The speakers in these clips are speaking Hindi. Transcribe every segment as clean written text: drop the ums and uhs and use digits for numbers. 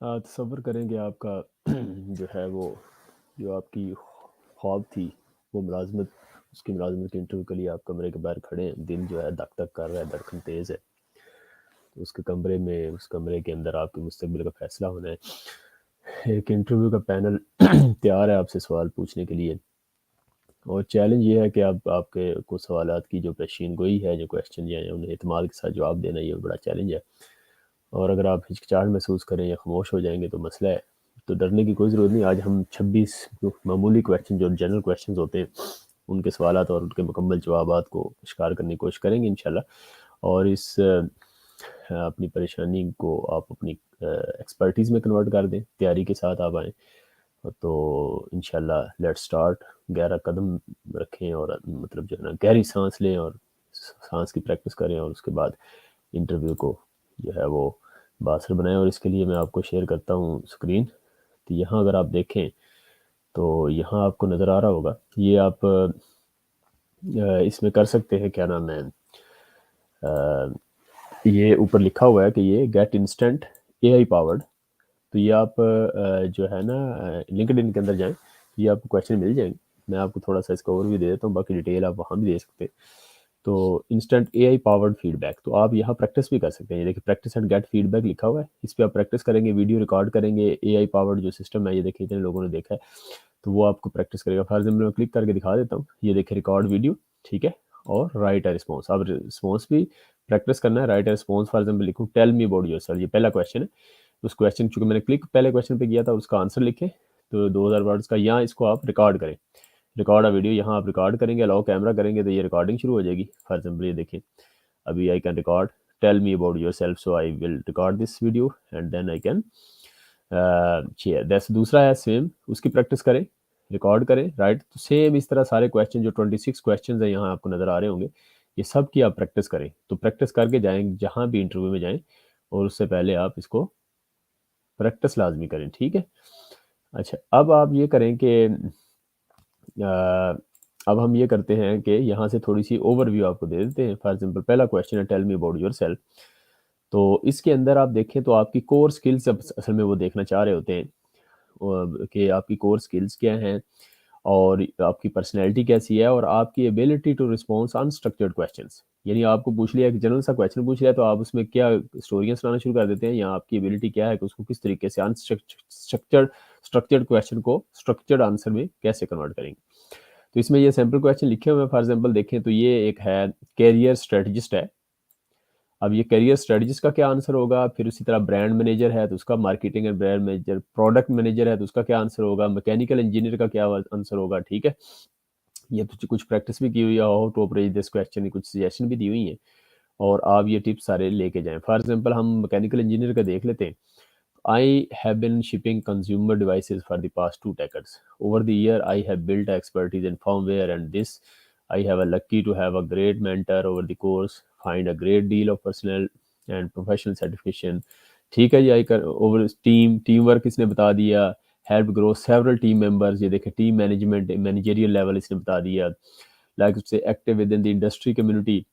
तसव्वुर करें कि आपका जो है वो जो आपकी ख्वाब थी वो मुलाज़मत उसकी मुलाज़मत के इंटरव्यू के लिए आप कमरे के बाहर खड़े हैं, दिल जो है धक-धक कर रहा है, धड़कन तेज़ है। तो उसके कमरे में उस कमरे के अंदर आपके मुस्तकबिल का फ़ैसला होना है। एक इंटरव्यू का पैनल तैयार है आपसे सवाल पूछने के लिए और चैलेंज ये है कि आप आपके कुछ सवालात की जो पेशीन गोई है, जो क्वेश्चन जो हैं, उन्हें एतमाद के साथ जवाब देना ये बड़ा चैलेंज है। और अगर आप हिचकिचाहट महसूस करें या खामोश हो जाएँगे तो मसला है। तो डरने की कोई ज़रूरत नहीं। आज हम 26 मामूली क्वेश्चन जो जनरल क्वेश्चन्स होते हैं, उनके सवालात और उनके मुकम्मल जवाबात को शिकार करने की कोशिश करेंगे इंशाल्लाह। और इस अपनी परेशानी को आप अपनी एक्सपर्टीज़ में कन्वर्ट कर दें, तैयारी के साथ आप आएँ। तो इंशाल्लाह लेट्स स्टार्ट। गहरा कदम रखें और मतलब जो है ना गहरी साँस लें और साँस की प्रैक्टिस करें और उसके बाद इंटरव्यू को जो है वो बासर बनाएँ। और इसके लिए मैं आपको शेयर करता हूँ स्क्रीन। तो यहाँ अगर आप देखें तो यहाँ आपको नज़र आ रहा होगा। ये आप इसमें कर सकते हैं, क्या नाम है, ये ऊपर लिखा हुआ है कि ये गेट इंस्टेंट एआई पावर्ड। तो ये आप जो है ना लिंक्डइन के अंदर जाएँ, ये आपको क्वेश्चन मिल जाएँगे। मैं आपको थोड़ा-सा इसका ओवरव्यू दे देता हूँ, बाकी डिटेल आप वहाँ भी दे सकते हैं। तो इंस्टेंट एआई पावर्ड फीडबैक, तो आप यहाँ प्रैक्टिस भी कर सकते हैं। ये देखिए प्रैक्टिस एंड गेट फीडबैक लिखा हुआ है, इस पे आप प्रैक्टिस करेंगे, वीडियो रिकॉर्ड करेंगे। एआई पावर्ड जो सिस्टम है, ये देखिए इतने लोगों ने देखा है, तो वो आपको प्रैक्टिस करेगा। फॉर एग्जाम्पल मैं क्लिक करके दिखा देता हूँ। ये देखिए रिकॉर्ड वीडियो, ठीक है, और राइट अ रिस्पॉन्स। अब रिस्पॉन्स भी प्रैक्टिस करना है। Right a response, for example लिखूँ टेल मी अबाउट योरसेल्फ, ये पहला क्वेश्चन है। उस क्वेश्चन चूँकि मैंने क्लिक पहले क्वेश्चन पे किया था, उसका आंसर लिखें। तो 2000 वर्ड्स का, यहाँ इसको आप रिकॉर्ड करें। रिकॉर्ड अ वीडियो, यहाँ आप रिकॉर्ड करेंगे, अलाउ कैमरा करेंगे तो ये रिकॉर्डिंग शुरू हो जाएगी। फॉर एग्जाम्पल ये देखें, अभी I can record tell me about yourself, so I will record this video and then I can share that's. दूसरा है सेम, उसकी प्रैक्टिस करें, रिकॉर्ड करें, राइट। तो सेम इस तरह सारे क्वेश्चन जो 26 क्वेश्चन है यहाँ आपको नज़र आ रहे होंगे, ये सब की आप प्रैक्टिस करें। तो प्रैक्टिस करके जाएँ जहाँ भी इंटरव्यू में जाएँ, और उससे पहले आप इसको प्रैक्टिस लाजमी करें, ठीक है। अच्छा, अब आप ये करें कि अब हम ये करते हैं कि यहाँ से थोड़ी सी ओवरव्यू आपको दे देते हैं। फॉर एग्जाम्पल पहला क्वेश्चन है टेल मी अबाउट योरसेल्फ। तो इसके अंदर आप देखें तो आपकी कोर स्किल्स असल में वो देखना चाह रहे होते हैं, कि आपकी कोर स्किल्स क्या हैं और आपकी पर्सनैलिटी कैसी है और आपकी ability to response unstructured questions. यानी आपको पूछ लिया, एक जनरल सा क्वेश्चन पूछ लिया, तो आप उसमें क्या स्टोरियाँ सुनाना शुरू कर देते हैं, या आपकी एबिलिटी क्या है कि उसको किस तरीके से अनस्ट्रक्चर्ड स्ट्रक्चर्ड क्वेश्चन को स्ट्रक्चर्ड आंसर में कैसे कन्वर्ट करेंगे। तो इसमें ये सैम्पल क्वेश्चन लिखे हुए हैं। फॉर एग्जाम्पल देखें तो ये एक है कैरियर स्ट्रेटजिस्ट है। अब ये करियर स्ट्रेटजिस्ट का क्या आंसर होगा, फिर उसी तरह ब्रांड मैनेजर है तो उसका marketing and brand manager, product manager है तो उसका क्या आंसर होगा, मैकेनिकल इंजीनियर का क्या आंसर होगा, ठीक है। ये तो कुछ प्रैक्टिस भी की हुई है, how to approach this question, कुछ सजेशन भी दी हुई है, और आप ये टिप्स सारे लेके जाएं। फॉर एग्जाम्पल हम मैकेनिकल इंजीनियर का देख लेते हैं। I have been shipping consumer devices for the past 2 decades. Over the year, I have built expertise in firmware, and this I have a lucky to have a great mentor over the course, find a great deal of personal and professional satisfaction. ठीक है जी, आई कर ओवर टीम वर्क इसने बता दिया, help grow several team members, ये देखे टीम मैनेजमेंट मैनेजरियल लेवल इसने बता दिया, लाइक उससे active with in the industry community,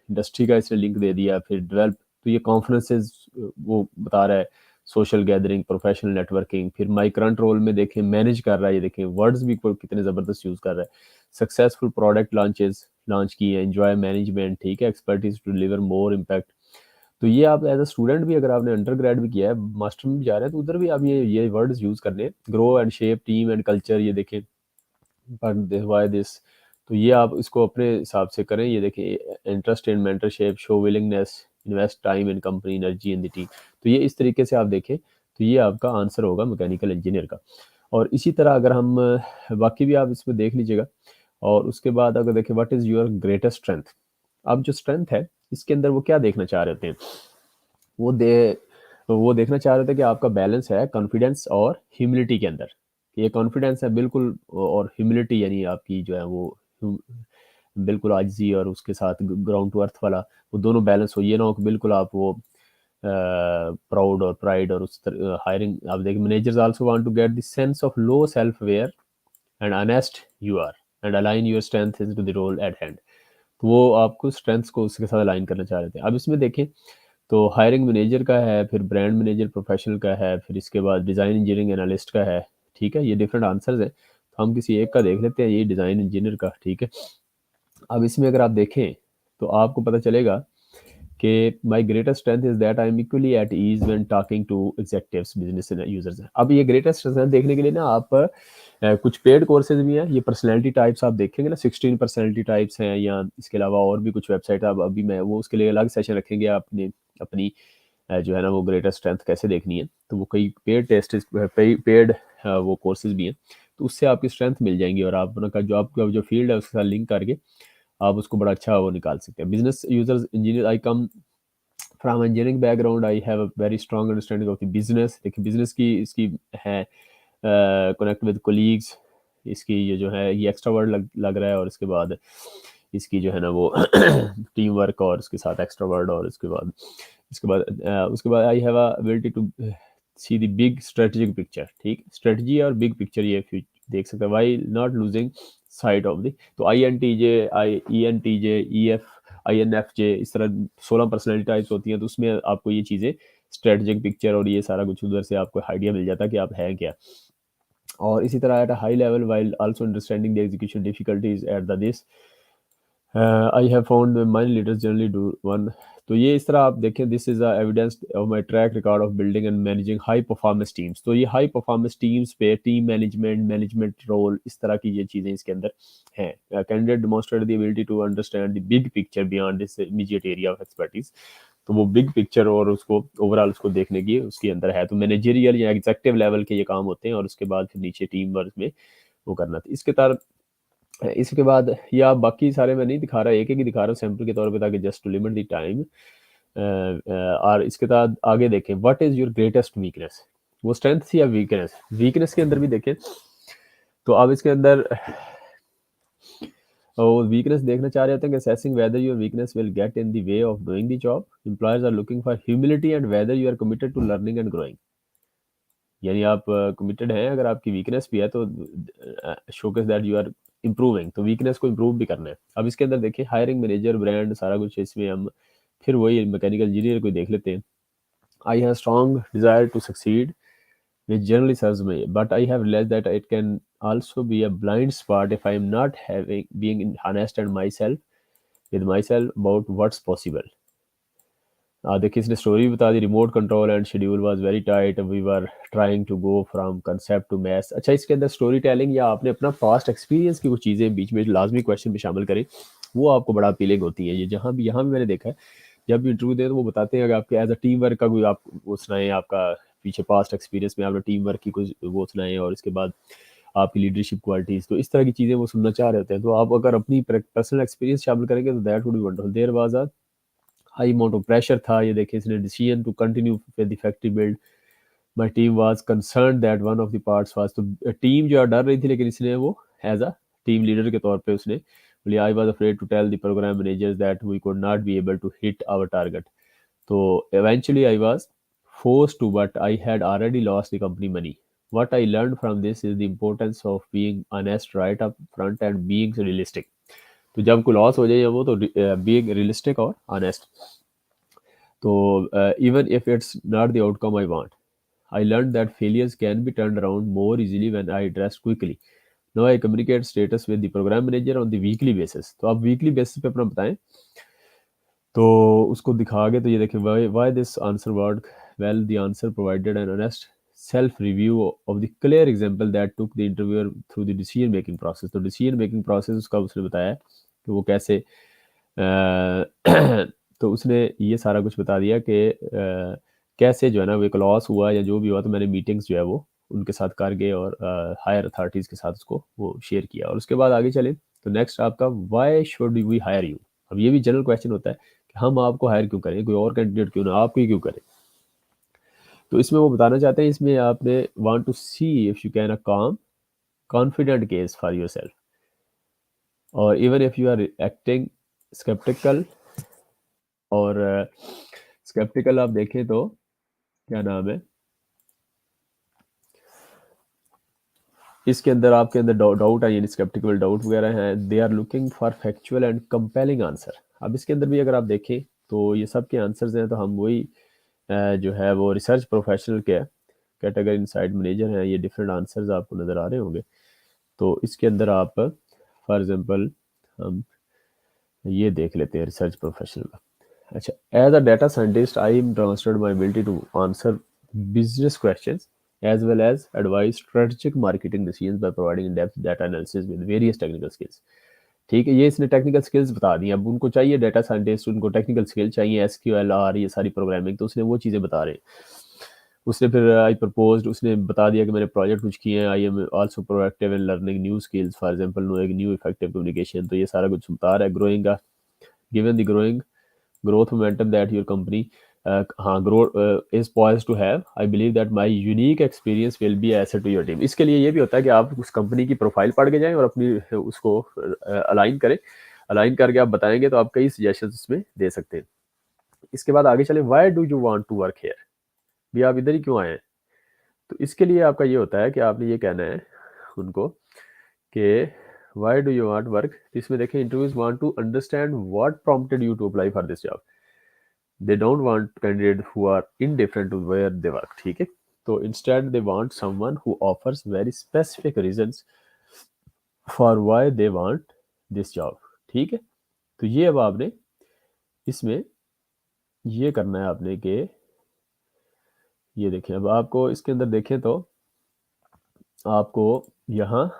industry का इसने लिंक दे दिया, फिर डेवलप, तो ये कॉन्फ्रेंसेज वो बता रहा है, सोशल गैदरिंग, प्रोफेशनल नेटवर्किंग, फिर माई करंट रोल में देखें मैनेज कर रहा है, ये देखें वर्ड्स भी कितने ज़बरदस्त यूज़ कर रहा है, सक्सेसफुल प्रोडक्ट लॉन्च किए, एंजॉय मैनेजमेंट, ठीक है, expertise to deliver more impact. तो ये आप एज अ स्टूडेंट भी, अगर आपने अंडर ग्रेड भी किया है, मास्टर में भी जा रहे हैं, तो उधर भी आप ये वर्ड्स यूज़ करने, grow and shape team and culture, ये देखें वाई दिस। तो ये आप इसको अपने हिसाब से करें। ये देखिए interest in mentorship, show willingness, invest time in company, energy in the team. तो ये इस तरीके से आप देखें, तो ये आपका आंसर होगा मैकेनिकल इंजीनियर का। और इसी तरह अगर हम बाकी भी आप इसमें देख लीजिएगा। और उसके बाद अगर देखें what is your greatest strength, अब जो स्ट्रेंथ है इसके अंदर वो क्या देखना चाह रहे होते हैं, वो दे वो देखना चाह रहे थे कि आपका बैलेंस है कॉन्फिडेंस और ह्यूमिलिटी के अंदर। ये कॉन्फिडेंस है बिल्कुल, और ह्यूमिलिटी यानी आपकी जो है वो बिल्कुल आजिज़ी, और उसके साथ ग्राउंड टू अर्थ वाला, वो दोनों बैलेंस हो। ये ना हो कि बिल्कुल आप वो प्राउड और प्राइड, और उस तरह हायरिंग आप देखिए managers also want to get the sense of low self aware and honest you are and align your strength into the role at hand. तो वो आपको स्ट्रेंथ्स को उसके साथ अलाइन करना चाह रहे थे। अब इसमें देखें तो हायरिंग मैनेजर का है, फिर ब्रांड मैनेजर प्रोफेशनल का है, फिर इसके बाद डिज़ाइन इंजीनियरिंग एनालिस्ट का है। ठीक है, ये डिफरेंट आंसर्स हैं। तो हम किसी एक का देख लेते हैं, ये डिज़ाइन इंजीनियर का। ठीक है, अब इसमें अगर आप देखें तो आपको पता चलेगा कि my greatest strength is that I am equally at ease when talking to executives, business users. अब ये ग्रेटेस्ट स्ट्रेंथ देखने के लिए ना आप कुछ पेड कोर्सेज भी हैं। ये पर्सनैलिटी टाइप्स आप देखेंगे ना, 16 पर्सनैलिटी टाइप्स हैं, या इसके अलावा और भी कुछ वेबसाइट। अब अभी मैं वो उसके लिए अलग सेशन रखेंगे, आपने अपनी जो है ना वो ग्रेटेस्ट स्ट्रेंथ कैसे देखनी है। तो वो कई पेड टेस्ट, पेड वो कोर्सेज भी हैं, तो उससे आपकी स्ट्रेंथ मिल जाएंगी, और आप अपना जो आपका जो फील्ड है उसके साथ लिंक करके आप उसको बड़ा अच्छा वो निकाल सकते हैं। Business users engineer, I come from engineering background, I have a very strong understanding of the business. देखिए बिजनेस की इसकी है कनेक्ट विद कोलीग्स, इसकी ये जो है ये एक्स्ट्रा वर्ड लग रहा है, और इसके बाद इसकी जो है ना वो टीम वर्क, और इसके साथ एक्स्ट्रा वर्ड, और उसके बाद I have a ability to see the big strategic picture. ठीक, स्ट्रेटजी और बिग पिक्चर ये देख सकते हैं, why not losing side of the. तो I N T J, I E N T J, E F, I N F J, इस तरह 16 पर्सनैलिटी टाइप्स होती हैं। तो उसमें आपको ये चीज़ें स्ट्रेटजिक पिक्चर और ये सारा कुछ उधर से आपको आइडिया मिल जाता है कि आप हैं क्या। और इसी तरह at a high level while also understanding the execution difficulties at the this, I have found mind leaders generally do one. तो ये इस तरह आप देखें, this is evidence of my track record of building and managing high performance teams. तो ये हाई परफॉर्मेंस टीम्स पे टीम मैनेजमेंट रोल, इस तरह की ये चीज़ें इसके अंदर हैं। Candidate demonstrate the ability to understand the big picture beyond this immediate area of expertise. तो वो बिग पिक्चर और उसको ओवरऑल उसको देखने की उसके अंदर है। तो मैनेजरियल या एग्जेक्टिव लेवल के ये काम होते हैं, और उसके बाद फिर नीचे टीम वर्क में वो करना था। इसके बाद ये आप बाकी सारे मैं नहीं दिखा रहा, एक एक ही दिखा रहा हूँ सैंपल के तौर पे, ताकि just to limit the time. और इसके बाद आगे देखें, what is your greatest weakness. वो स्ट्रेंथ थी या वीकनेस? वीकनेस के अंदर भी देखें तो आप इसके अंदर वीकनेस देखना चाह रहे होते हैं कि assessing whether your weakness will get in the way of doing the job, employers are looking for humility and whether you are committed to learning and growing. यानी आप कमिटेड हैं, अगर आपकी वीकनेस भी है तो showcase that you are improving, तो वीकनेस को इम्प्रूव भी करना है। अब इसके अंदर देखिए हायरिंग मैनेजर, ब्रांड, सारा कुछ इसमें हम फिर वही मैकेनिकल इंजीनियर को देख लेते हैं। I have strong desire to succeed which generally serves me, but I have realized that it can also be a blind spot if I am not having being honest and with myself about what's possible. देखिए इसने स्टोरी बता दी, remote control and schedule was very tight, we were trying to go from concept to maths. अच्छा, इसके अंदर स्टोरी टेलिंग या आपने अपना पास्ट एक्सपीरियंस की कुछ चीज़ें बीच में लाजमी क्वेश्चन में शामिल करें, वो आपको बड़ा अपीलिंग होती है। ये जहाँ भी यहाँ भी मैंने देखा है, जब भी इंटरव्यू दे तो वो बताते हैं कि आपके एज अ टीम वर्क का कोई आप वो सुनाएं, आपका पीछे पास्ट एक्सपीरियंस में आपने टीम वर्क की कुछ वो सुनाएं, और इसके बाद आपकी लीडरशिप क्वालिटीज़, तो इस तरह की चीज़ें वो सुनना चाह रहे होते हैं। तो आप अगर अपनी पर्सनल एक्सपीरियंस शामिल करेंगे तो that would be wonderful. There was a high amount of pressure था, ये देखिए इसने decision to continue with effective build, my team was concerned that one of the parts was, तो टीम जो है डर रही थी, लेकिन इसने वो एज अ टीम लीडर के तौर पे उसने बोलिए, I was afraid to tell the program managers that we could not be able to hit our target. तो eventually I was forced to, but I had already lost the company money. What I learned from this is the importance of being honest right up front and being realistic. तो जब कोई लॉस हो जाए या वो, तो being realistic और honest, तो even if it's not the outcome I want, I learned that failures can be turned around more easily when I address quickly. Now I communicate status with the program manager on the weekly basis. तो आप weekly basis पे अपना बताएं, तो उसको दिखा के, तो ये देखिए why this answer worked well, the answer provided an honest self review of the clear example that took the interviewer through the decision making process। तो decision making process उसका उसने बताया कि वो कैसे तो उसने ये सारा कुछ बता दिया कि कैसे जो है ना वो एक लॉस हुआ या जो भी हुआ, तो मैंने मीटिंग्स जो है वो उनके साथ कर गए, और हायर अथॉरिटीज़ के साथ उसको वो शेयर किया। और उसके बाद आगे चले तो नेक्स्ट आपका why should we hire you. अब ये भी जनरल क्वेश्चन होता है कि हम आपको हायर क्यों करें, कोई और कैंडिडेट क्यों ना, आप ही क्यों करें। तो इसमें वो बताना चाहते हैं, इसमें आपने want to see if you can a calm confident case for yourself, और even if you are acting skeptical, और स्केप्टिकल आप देखें तो क्या नाम है, इसके अंदर आपके अंदर डाउट है, यानी स्केप्टिकल डाउट वगैरह हैं, they are looking for factual and compelling answer. अब इसके अंदर भी अगर आप देखें तो ये सब के आंसर्स हैं। तो हम वही जो है वो रिसर्च प्रोफेशनल के कैटेगरी इनसाइड मैनेजर हैं। ये डिफरेंट आंसर्स आपको नज़र आ रहे होंगे। तो इसके अंदर आप फॉर एग्जांपल हम ये देख लेते हैं रिसर्च प्रोफेशनल का। अच्छा, as a data scientist I am demonstrated my ability to answer business questions as well as advise strategic marketing decisions by providing in-depth data analysis with various technical skills। ठीक है, ये इसने टेक्निकल स्किल्स बता दी। अब उनको चाहिए डाटा साइंटिस्ट, उनको टेक्निकल स्किल चाहिए, एसक्यूएल आर, ये सारी प्रोग्रामिंग, तो उसने वो चीज़ें बता रहे हैं। उसने फिर आई प्रपोज्ड, उसने बता दिया कि मैंने प्रोजेक्ट कुछ किए हैं। I am also proactive in learning new skills, for example no एक न्यू इफेक्टिव कम्युनिकेशन। तो ये सारा कुछ बता रहा है। Growing given the growing growth momentum that your company हाँ grow is poised to have, I believe that my unique experience will be asset to your team। इसके लिए ये भी होता है कि आप उस कंपनी की प्रोफाइल पढ़ के जाएं और अपनी उसको अलाइन करें। अलाइन करके आप बताएंगे तो आप कई सजेशंस उसमें दे सकते हैं। इसके बाद आगे चले, why do you want to work here, भी आप इधर ही क्यों आए हैं। तो इसके लिए आपका ये होता है कि आपने ये कहना है उनको कि why do you want work. इसमें देखें, interviews want to understand what prompted you to apply for this job. They don't want candidate who are indifferent to where they work. ठीक है, तो instead they want someone who offers very specific reasons for why they want this job. ठीक है, तो ये अब आपने इसमें ये करना है आपने कि ये देखें, अब आपको इसके अंदर देखें तो आपको यहाँ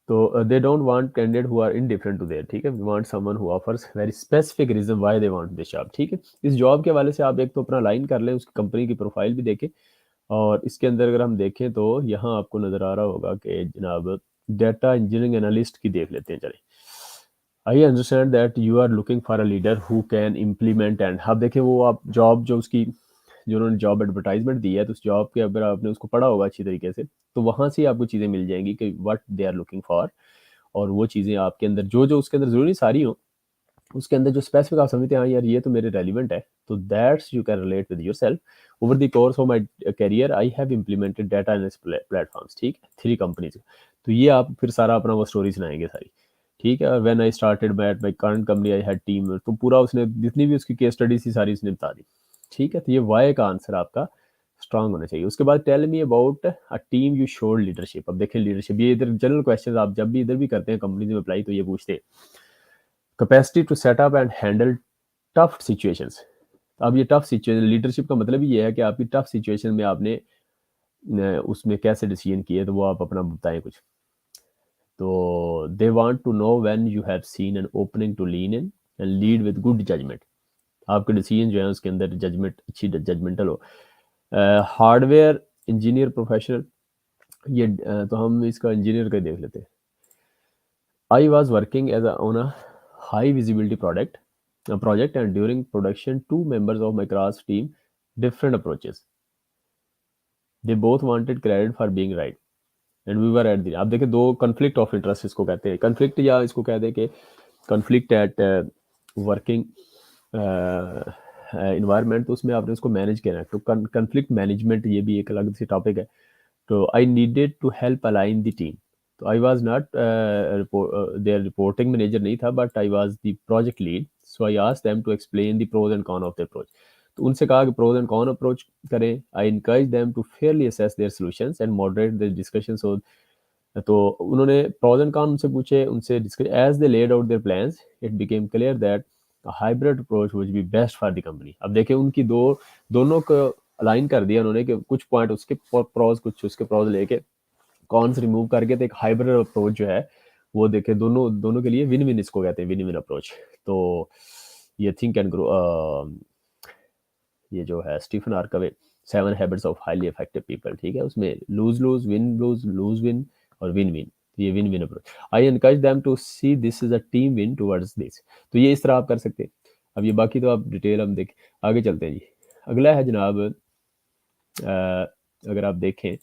तो they don't want candidate who are indifferent to there. ठीक है, want someone who offers very specific reason why they want this job. ठीक है, इस जॉब के हवाले से आप एक तो अपना लाइन कर लें, उसकी कंपनी की प्रोफाइल भी देखें। और इसके अंदर अगर हम देखें तो यहाँ आपको नज़र आ रहा होगा कि जनाब डाटा इंजीनियरिंग एनालिस्ट की देख लेते हैं। चले, I understand that you are looking for a leader who can implement and, आप देखें वो आप जॉब जो उसकी जो उन्होंने जॉब एडवर्टाइजमेंट दी है, तो उस जॉब के अगर आपने उसको पढ़ा होगा अच्छी तरीके से, तो वहाँ से आपको चीज़ें मिल जाएंगी कि what they are looking for. और वो चीज़ें आपके अंदर जो जो उसके अंदर ज़रूरी सारी हो, उसके अंदर जो स्पेसिफिक आप समझते हैं हाँ यार ये तो मेरे रेलिवेंट है, तो that's you can relate with yourself. Over the course of my career I have implemented data analysis platforms. ठीक है, 3 कंपनीज। तो ये आप फिर सारा अपना वो स्टोरी सुनाएंगे सारी। ठीक है, when I started my current company I had team, तो पूरा उसने जितनी भी उसकी केस स्टडी थी सारी उसने बता दी। ठीक है, तो ये वाई का आंसर आपका स्ट्रांग होना चाहिए। उसके बाद tell me about a team you showed leadership. अब देखें लीडरशिप, ये इधर जनरल क्वेश्चन आप जब भी इधर भी करते हैं कंपनी में अप्लाई, तो ये पूछते हैं capacity to set up and handle tough situations. अब ये टफ सिचुएशन, लीडरशिप का मतलब ही ये है कि आपकी टफ सिचुएशन में आपने उसमें कैसे डिसीजन किए, तो वो आप अपना बताएं कुछ। तो they want to know when you have seen an opening to lean in and lead with good judgement. आपके डिसीजन जो है उसके अंदर जजमेंट अच्छी जजमेंटल हो। हार्डवेयर इंजीनियर प्रोफेशनल, ये तो हम इसका इंजीनियर का देख लेते हैं। I was working as on a high visibility project and during production 2 members of my class team different approaches, they both wanted credit for being right and we were at the, आप देखें दो conflict of interest इसको कहते हैं, conflict या इसको कहते हैं कि conflict at working environment, तो उसमें आपने उसको मैनेज करना है। तो conflict management ये भी एक अलग सी टॉपिक है। तो I needed to help align the team. तो I was not there reporting manager नहीं था, but I was the project lead, so I asked them to explain the pros and con of the approach. तो उनसे कहा कि प्रोज एंड कॉन अप्रोच करें। I encourage them to fairly assess their solutions and moderate the discussion. So तो उन्होंने प्रोज एंड कॉन उनसे पूछे, उनसे discuss as they laid out their plans it became clear that hybrid approach would be best for the company. अब देखिए उनकी दोनों को अलाइन कर दिया उन्होंने कि कुछ पॉइंट उसके प्रोज, कुछ उसके प्रोज लेके कॉन्स रिमूव करके, तो एक हाइब्रिड अप्रोच जो है वो देखे दोनों दोनों के लिए विन विन, इसको कहते हैं विन विन अप्रोच। तो ये थिंक एंड ग्रो, ये जो है Stephen R Covey 7 habits of highly effective people, ठीक है, उसमें लूज लूज विन और विन विन, ये win win approach. I encourage them to see this is a team win towards this. तो ये इस तरह आप कर सकते हैं। अब ये बाकी तो आप डिटेल हम देख आगे चलते हैं जी। अगला है जनाब, अगर आप देखें,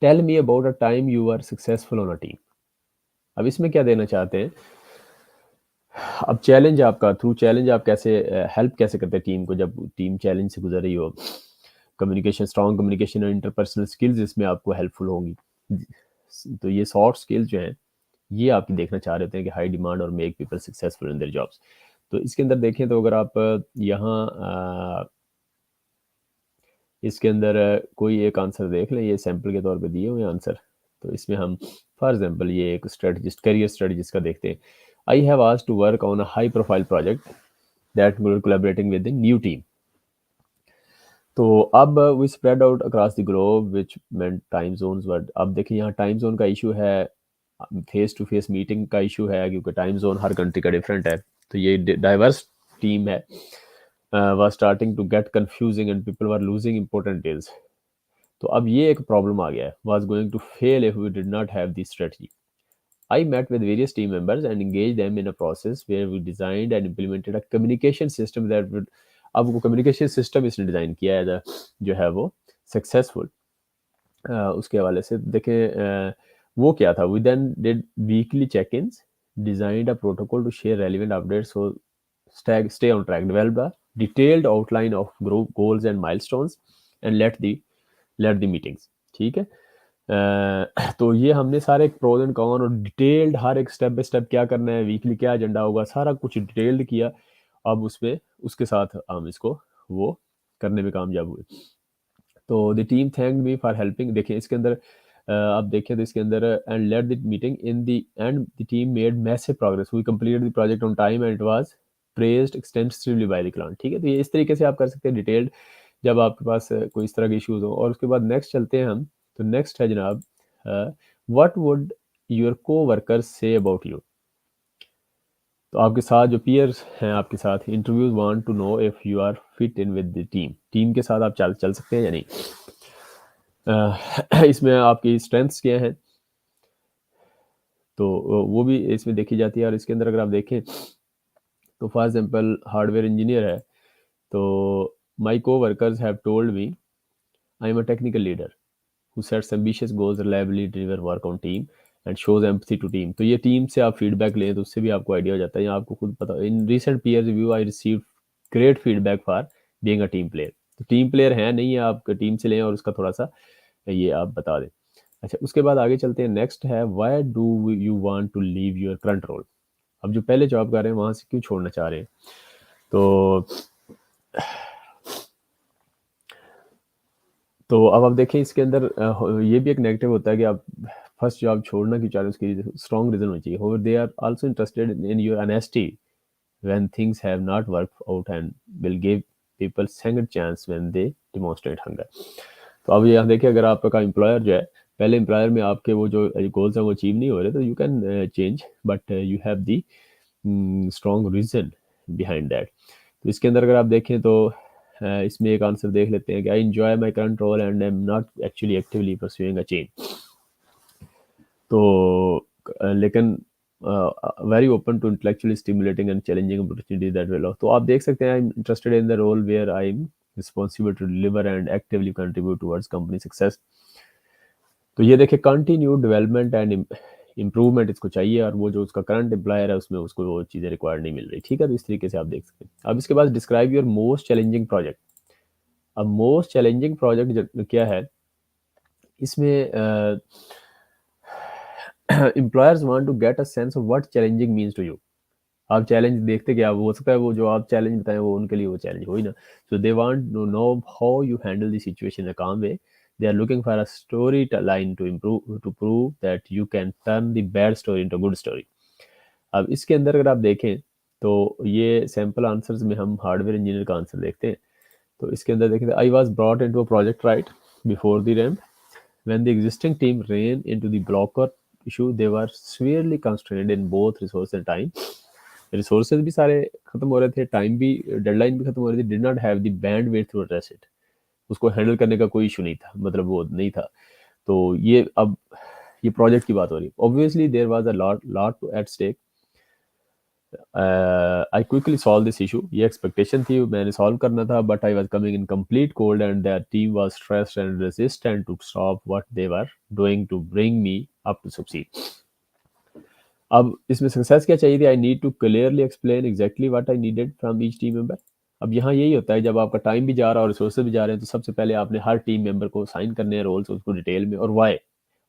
tell me about a time you are successful on a team. अब इसमें क्या देना चाहते हैं, अब चैलेंज आपका, थ्रू चैलेंज आप कैसे हेल्प कैसे करते हैं टीम को जब टीम चैलेंज से गुजर रही हो। कम्युनिकेशन, स्ट्रॉन्ग कम्युनिकेशन और इंटरपर्सनल स्किल्स इसमें आपको हेल्पफुल होंगी। तो ये सॉफ्ट स्किल्स जो हैं ये आपकी देखना चाह रहे होते हैं कि हाई डिमांड और make people successful in their jobs. तो इसके अंदर देखें तो अगर आप यहाँ इसके अंदर कोई एक आंसर देख लें, ये सैम्पल के तौर पे दिए हुए आंसर। तो इसमें हम फॉर एग्जांपल ये एक स्ट्रेटजिस्ट, करियर स्ट्रेटजिस्ट का देखते हैं। I have asked to work on a high profile project that will collaborating with the new team. तो अब we spread out across the globe which meant time zones but अब देखिए यहाँ टाइम जोन का इशू है, फेस टू फेस मीटिंग का इशू है क्योंकि टाइम जोन हर कंट्री का डिफरेंट है। तो ये डाइवर्स टीम है, was starting to get confusing and people were losing important deals. तो अब ये एक प्रॉब्लम आ गया है, was going to fail if we did not have this strategy. I met with various team members and engaged them in a process where we designed and implemented a communication system that would, अब वो communication system इसने डिज़ाइन किया है जो है वो सक्सेसफुल। उसके हवाले से देखें वो क्या था, we then did weekly check ins, designed a protocol to share relevant updates so stay on track, develop a detailed outline of group goals and milestones and let the meetings। ठीक है। तो ये हमने सारे प्रोज एंड कॉन और डिटेल्ड हर एक स्टेप बाय स्टेप क्या करना है, वीकली क्या एजेंडा होगा, सारा कुछ डिटेल्ड किया। अब उसमें उसके साथ हम इसको वो करने में कामयाब हुए। तो the team thanked me for helping, देखिए इसके अंदर आप देखें तो इसके अंदर and let the meeting in the end the team made massive progress, we completed the project on time and it was praised extensively by the client. ठीक है, तो ये इस तरीके से आप कर सकते हैं डिटेल्ड जब आपके पास कोई इस तरह के इश्यूज हो। और उसके बाद नेक्स्ट चलते हैं हम। तो नेक्स्ट है जनाब, what would your coworkers say about you. तो आपके साथ जो पीयर्स हैं आपके साथ, interviews want to know if you are fit in with the team, team के साथ आप चल सकते हैं या नहीं। इसमें आपकी स्ट्रेंथ्स क्या हैं, तो वो भी इसमें देखी जाती है। और इसके अंदर अगर आप देखें तो फॉर एग्जांपल हार्डवेयर इंजीनियर है, तो my coworkers have told me I am a technical leader who sets ambitious goals, reliably deliver work on team and shows empathy to team। तो ये टीम से आप फीडबैक लें तो उससे भी आपको आइडिया हो जाता है, या आपको खुद पता। In recent peer review I receive great feedback for being a team player. तो टीम प्लेयर है नहीं है, आप टीम से लें और उसका थोड़ा सा ये आप बता दें। अच्छा, उसके बाद आगे चलते हैं। नेक्स्ट है why do you want to leave your current role. अब जो पहले जॉब कर रहे हैं वहां से क्यों छोड़ना चाह रहे हैं। तो अब आप देखें इसके अंदर ये भी एक नेगेटिव होता है कि आप फर्स्ट जॉब छोड़ना क्यों चाह रहे हैं, उसकी स्ट्रॉन्ग रीजन होनी चाहिए। However they are also interested in your honesty when things have not work out and will give people second chance when they demonstrate hunger. तो अब यहाँ देखिए, अगर आपका एम्प्लॉयर जो है, पहले एम्प्लॉयर में आपके वो जो गोल्स हैं वो अचीव नहीं हो रहे, तो you can change but you have the strong reason behind that. तो इसके अंदर अगर आप देखें तो इसमें एक आंसर देख लेते हैं कि I enjoy my current role and I am not actually actively pursuing a change. तो लेकिन very open to intellectually stimulating and challenging opportunity that will. तो आप देख सकते हैं I am interested in the role where I am responsible to deliver and actively contribute towards company success. तो ये देखिए कंटिन्यू डेवलपमेंट एंड इम्प्रूवमेंट इसको चाहिए, और वो जो उसका करंट एम्प्लॉयर है उसमें उसको वो चीज़ें रिक्वायर्ड नहीं मिल रही। ठीक है, तो इस तरीके से आप देख सकते हैं। अब इसके बाद describe your most challenging project. अब मोस्ट चैलेंजिंग प्रोजेक्ट क्या है, इसमें employers want to get a sense of what challenging means to you. आप चैलेंज देखते क्या, वो हो सकता है वो जो आप चैलेंज बताएं वो उनके लिए वो चैलेंज हो ही ना। So they want to know how you handle the situation in a calm way. They are looking for a story line to prove that you can turn the bad story into good story. अब इसके अंदर अगर आप देखें तो ये सैम्पल आंसर्स में हम हार्डवेयर इंजीनियर का आंसर देखते हैं। तो इसके अंदर देखें, I was brought into a project right before the ramp when the existing team ran into the blocker issue they were severely constrained in both resource and time। Resources भी सारे खत्म हो रहे थे, टाइम भी, डेडलाइन भी खत्म हो रही थी, did not have the bandwidth to address it. उसको हैंडल करने का कोई इशू नहीं था, मतलब वो नहीं था। तो ये अब ये प्रोजेक्ट की बात हो रही है। Obviously there was a lot at stake. I quickly solve this issue, ये एक्सपेक्टेशन थी, मैंने सॉल्व करना था, but I was coming in complete cold and that team was stressed and resistant to stop what they were doing to bring me up to succeed. अब इसमें सक्सेस क्या चाहिए थी, I need to clearly explain exactly what I needed from each team member. अब यहाँ यही होता है, जब आपका टाइम भी जा रहा है और रिसोर्सेज भी जा रहे हैं, तो सबसे पहले आपने हर टीम मेंबर को साइन करने हैं रोल्स, उसको डिटेल में, और वाई।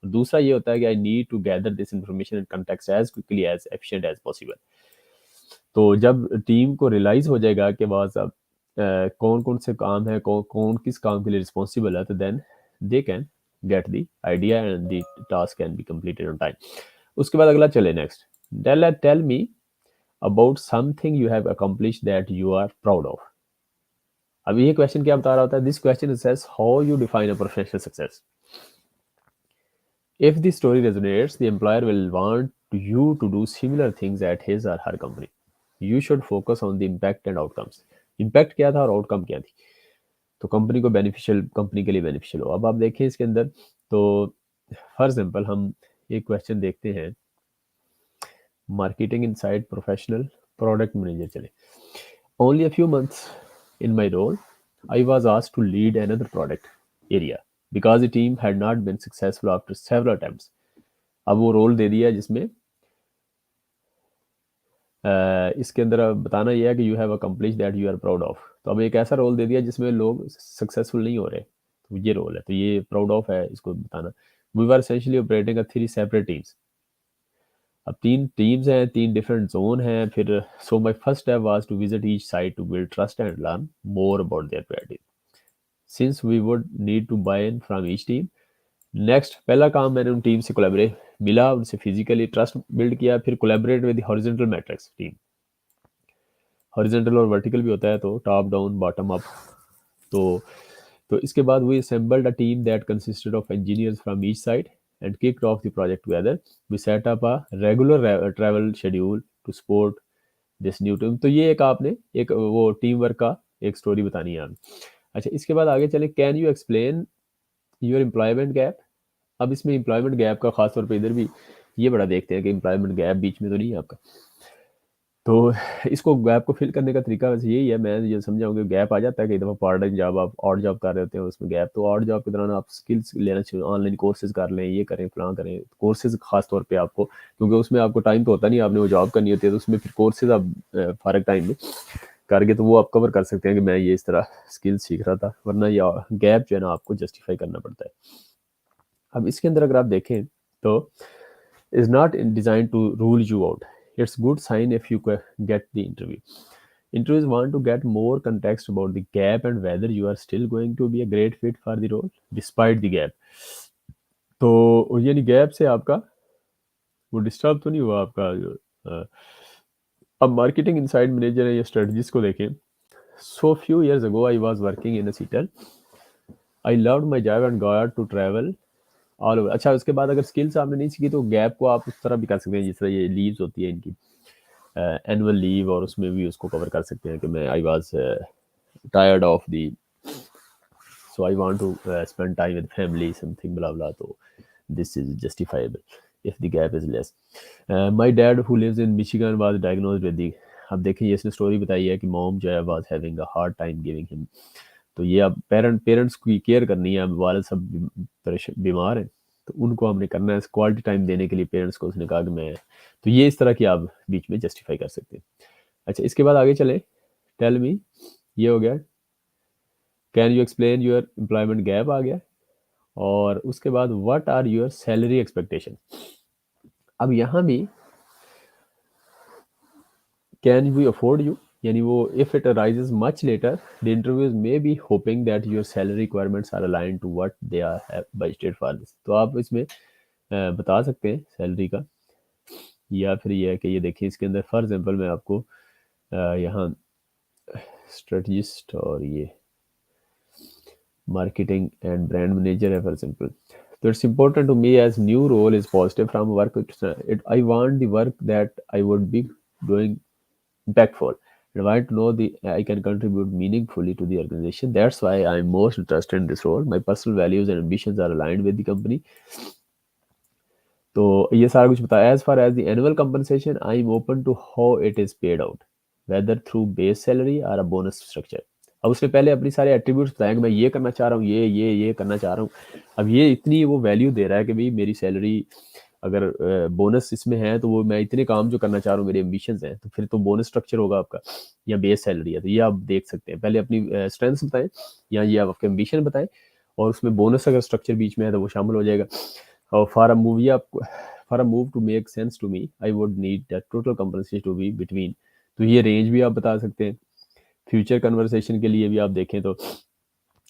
दूसरा ये होता है कि I need to gather this information and context as quickly as efficient as possible. तो जब टीम को रियलाइज़ हो जाएगा कि बस अब कौन-कौन से काम है, कौन किस काम के लिए रिस्पॉन्सिबल है, तो then they can get the idea and the task can be completed on time. उसके बाद अगला चले next. Tell me about something you have accomplished that you are proud of. अब ये क्वेश्चन क्या बता रहा होता है? This question says how you define a professional success. If the story resonates, the employer will want you to do similar things at his or her company. You should focus on the impact and outcomes. Impact क्या था और आउटकम क्या थी? तो कंपनी को बेनिफिशियल, कंपनी के लिए बेनिफिशियल हो। अब आप देखें इसके अंदर, तो फॉर एग्जाम्पल हम एक क्वेश्चन देखते हैं, marketing inside professional product manager चले। Only a few months in my role, I was asked to lead another product area because the team had not been successful after several attempts. अब वो रोल दे दिया जिसमें इसके अंदर अब बताना ये है कि you have accomplish that you are proud of. तो अब एक ऐसा रोल दे दिया जिसमें लोग सक्सेसफुल नहीं हो रहे, तो ये रोल है, तो ये प्राउड ऑफ है, इसको बताना। We were essentially operating 3 separate teams. अब 3 टीम्स हैं, 3 डिफरेंट जोन हैं। फिर so my first step was to visit each site to build trust and learn more about their priorities since we would need to buy in from each team. Next, पहला काम मैंने उन टीम से कोलैबोरेट मिला, उनसे फिजिकली ट्रस्ट बिल्ड किया। फिर collaborate with horizontal matrix team, horizontal और वर्टिकल भी होता है, तो टॉप डाउन बॉटम अप। तो इसके बाद we assembled a team that consisted of engineers from each side and kicked off the project together. We set up a regular travel schedule to support this new team. तो ये एक आपने एक वो टीम वर्क का एक स्टोरी बतानी है आपने। अच्छा, इसके बाद आगे चले, can you explain your employment gap. अब इसमें एम्प्लॉयमेंट गैप का खास तौर पे इधर भी ये बड़ा देखते हैं कि एम्प्लॉयमेंट गैप बीच में तो नहीं है आपका। तो इसको गैप को फिल करने का तरीका वैसे यही है, मैं ये समझाऊंगा। गैप आ जाता है कई दफ़ा पार्ट टाइम जॉब, आप ऑड जॉब कर रहे होते हैं, उसमें गैप, तो ऑड जॉब के दौरान आप स्किल्स लेना चाहिए, ऑनलाइन कोर्सेज कर लें, ये करें, फलां करें। कोर्सेज खास तौर पे आपको, क्योंकि उसमें आपको टाइम तो होता नहीं, आपने वो जॉब करनी होती है, तो उसमें फिर कोर्सेज आप फारग टाइम में करके तो वो आप कवर कर सकते हैं कि मैं ये इस तरह स्किल्स सीख रहा था। वरना ये गैप जो है ना आपको जस्टिफाई करना पड़ता है। अब इसके अंदर अगर आप देखें तो is not designed to rule you out. It's good sign if you get the interview. Interviews want to get more context about the gap and whether you are still going to be a great fit for the role despite the gap. तो यानी गैप से आपका वो डिस्टर्ब तो नहीं हुआ आपका जो अब मार्केटिंग इनसाइड मैनेजर है या स्ट्रेटजिस्ट को देखें। So few years ago I was working in a Seattle. I loved my job and got to travel all over. अच्छा, उसके बाद अगर स्किल्स आपने नहीं सीखी तो गैप को आप उस तरह भी कर सकते हैं जिस तरह ये लीव्स होती है इनकी, एनुअल लीव, और उसमें भी उसको कवर कर सकते हैं कि मैं I was tired of the, so I want to spend time with family something blah blah. तो this is justifiable if the gap is less. My dad who lives in Michigan was diagnosed with the. अब देखिए, इसने स्टोरी बताई है कि मॉम जो है was having a hard time giving him. तो ये अब पेरेंट्स की केयर करनी है। अब वाले सब बीमार हैं, तो उनको हमने करना है क्वालिटी टाइम देने के लिए पेरेंट्स को। उसने कहा कि मैं, तो ये इस तरह की आप बीच में जस्टिफाई कर सकते हैं। अच्छा, इसके बाद आगे चले। टेल मी, ये हो गया। Can you explain your employment gap आ गया। और उसके बाद what are your salary expectation. अब यहाँ भी कैन वी अफोर्ड यू, यानी वो if it arises much later the interviews may be hoping that your salary requirements are aligned to what they are budgeted for this. तो आप इसमें बता सकते हैं सैलरी का, या फिर ये है कि ये देखिए इसके अंदर फॉर एग्जांपल मैं आपको यहाँ स्ट्रेटजिस्ट और ये मार्केटिंग एंड ब्रांड मैनेजर है फॉर एग्जांपल। तो it's important to me as new role is positive from work. I want the work that I would be doing impactful. I want to know the I can contribute meaningfully to the organization. That's why I'm most interested in this role. My personal values and ambitions are aligned with the company. तो ये सारा कुछ बताया। As far as the annual compensation I am open to how it is paid out, whether through base salary और अ बोनस स्ट्रक्चर। अब उसने पहले अपनी सारे एट्रीब्यूट्स बताए कि मैं ये करना चाह रहा हूँ, ये करना चाह रहा हूँ। अब ये इतनी वो वैल्यू दे रहा है कि भाई मेरी सैलरी अगर बोनस इसमें है तो वो मैं इतने काम जो करना चाह रहा हूँ, मेरे एम्बिशंस हैं, तो फिर तो बोनस स्ट्रक्चर होगा आपका या बेस सैलरी है। तो ये आप देख सकते हैं, पहले अपनी स्ट्रेंथ्स बताएं या ये आप आपके एम्बिशन बताएं, और उसमें बोनस अगर स्ट्रक्चर बीच में है तो वो शामिल हो जाएगा। और for a move to make sense to me, I would need the total compensation to be between तो ये रेंज भी आप बता सकते हैं। फ्यूचर कन्वर्सेशन के लिए भी आप देखें तो